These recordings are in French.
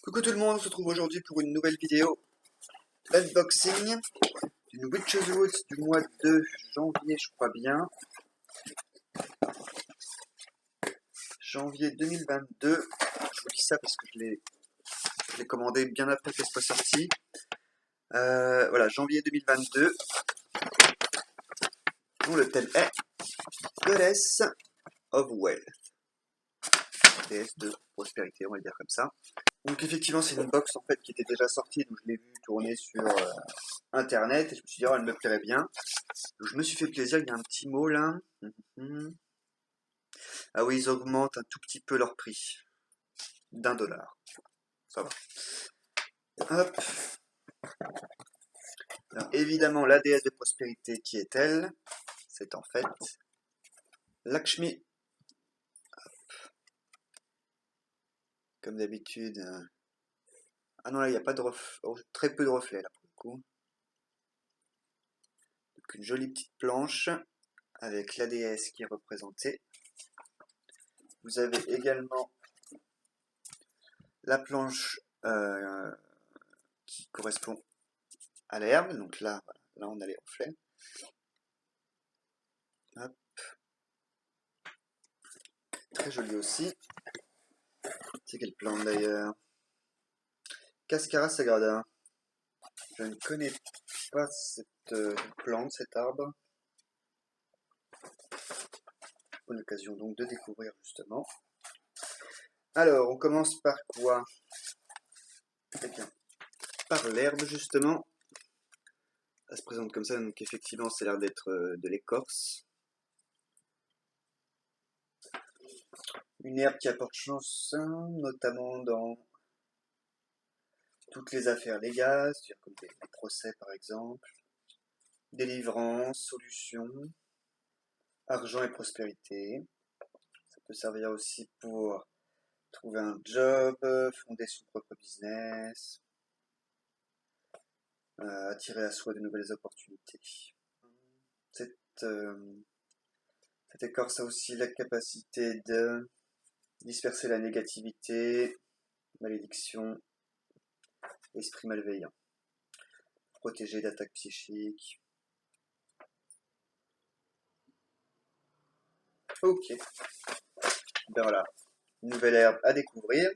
Coucou tout le monde, on se retrouve aujourd'hui pour une nouvelle vidéo unboxing d'une Witch's Woods du mois de janvier, je crois bien. Janvier 2022. Je vous dis ça parce que je l'ai commandé bien après qu'elle soit sortie. Voilà, janvier 2022. Dont le thème est Goddess of Wealth. Déesse de prospérité, on va le dire comme ça. Donc effectivement, c'est une box en fait qui était déjà sortie, donc je l'ai vue tourner sur internet et je me suis dit, oh, elle me plairait bien. Donc je me suis fait plaisir, il y a un petit mot là. Ah oui, ils augmentent un tout petit peu leur prix. d'$1. Ça va. Hop. Alors, évidemment, la déesse de prospérité, qui est-elle? C'est en fait Lakshmi. Comme d'habitude. Ah non, là, il n'y a pas de reflet. Oh, très peu de reflets, là, pour le coup. Donc, une jolie petite planche avec la déesse qui est représentée. Vous avez également la planche qui correspond à l'herbe. Donc là, voilà, là, on a les reflets. Hop. Très joli aussi. C'est quelle plante d'ailleurs? Cascara sagrada. Je ne connais pas cette plante, cet arbre. Bonne occasion donc de découvrir justement. Alors, on commence par quoi? Eh bien, par l'herbe justement. Elle se présente comme ça, donc effectivement, c'est l'air d'être de l'écorce. Une herbe qui apporte chance, notamment dans toutes les affaires légales, c'est-à-dire comme des procès par exemple, délivrance, solution, argent et prospérité. Ça peut servir aussi pour trouver un job, fonder son propre business, attirer à soi de nouvelles opportunités. Cette écorce a aussi la capacité de disperser la négativité, malédiction, esprit malveillant, protéger d'attaques psychiques. Ok, ben voilà, une nouvelle herbe à découvrir.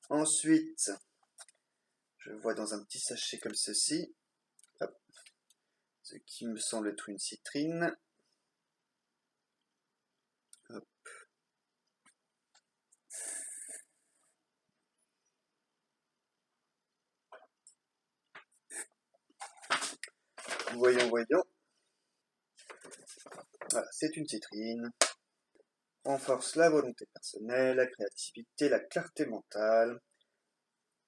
Ensuite, je vois dans un petit sachet comme ceci, hop, ce qui me semble être une citrine. Hop. Voyons. Voilà, c'est une citrine. Renforce la volonté personnelle, la créativité, la clarté mentale.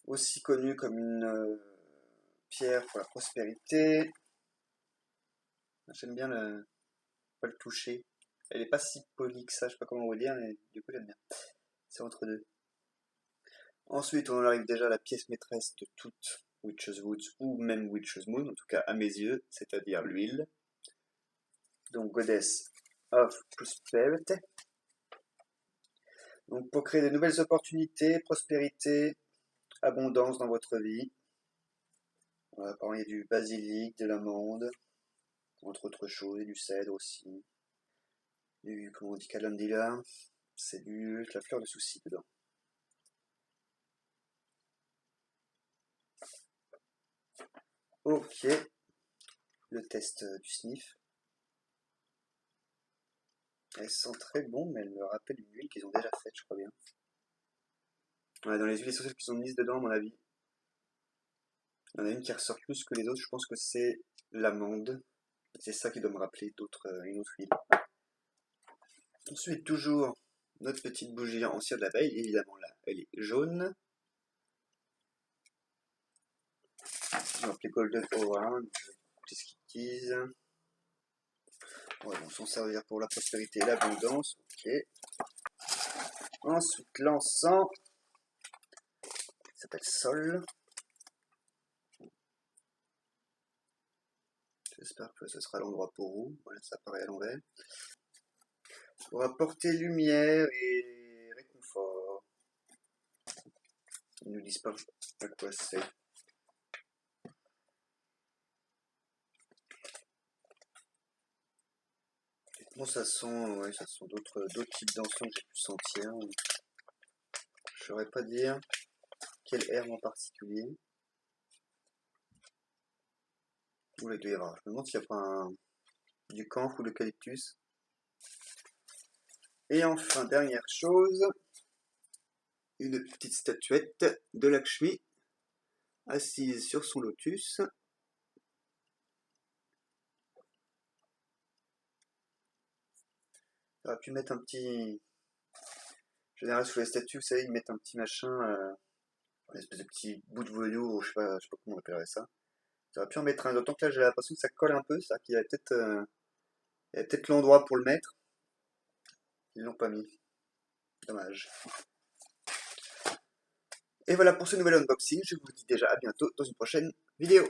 Aussi connue comme une pierre pour la prospérité. J'aime bien pas le toucher. Elle est pas si polie que ça, je sais pas comment vous dire, mais du coup j'aime bien. C'est entre deux. Ensuite, on arrive déjà à la pièce maîtresse de toute Witch's Woods, ou même Witch's Moon, en tout cas à mes yeux, c'est-à-dire l'huile. Donc Goddess of Prosperity. Donc pour créer de nouvelles opportunités, prospérité, abondance dans votre vie. On va parler du basilic, de l'amande, entre autres choses, et du cèdre aussi. Du, comment on dit, calendula, c'est la fleur de souci dedans. Ok, le test du sniff. Elles sentent très bon, mais elles me rappellent une huile qu'ils ont déjà faite, je crois bien. Ouais, dans les huiles essentielles qu'ils ont mises dedans, à mon avis, il y en a une qui ressort plus que les autres, je pense que c'est l'amande. C'est ça qui doit me rappeler une autre huile. Ensuite, toujours notre petite bougie en cire d'abeille, évidemment là, elle est jaune. On va appeler Golden Orange, c'est ce qu'ils disent. Ouais, bon, s'en servir pour la prospérité et l'abondance, ok. Ensuite, l'encens, il s'appelle Sol. J'espère que ce sera l'endroit pour vous. Voilà, ça paraît à l'envers. Pour apporter lumière et réconfort. Ils nous disent pas à quoi c'est. Bon, ça sent, ouais, ça sent d'autres types d'encens que j'ai pu sentir. Je saurais pas dire quelle herbe en particulier. Ou les deux rares. Je me demande s'il n'y a pas du camphre ou l'eucalyptus. Et enfin, dernière chose, une petite statuette de Lakshmi assise sur son lotus. J'aurais pu mettre un petit. En général, sous les statues, vous savez, ils mettent un petit machin, une espèce de petit bout de velours, je sais pas comment on appellerait ça. J'aurais pu en mettre un, d'autant que là, j'ai l'impression que ça colle un peu, c'est-à-dire qu'il y avait peut-être l'endroit pour le mettre. Ils l'ont pas mis. Dommage. Et voilà pour ce nouvel unboxing. Je vous dis déjà à bientôt dans une prochaine vidéo.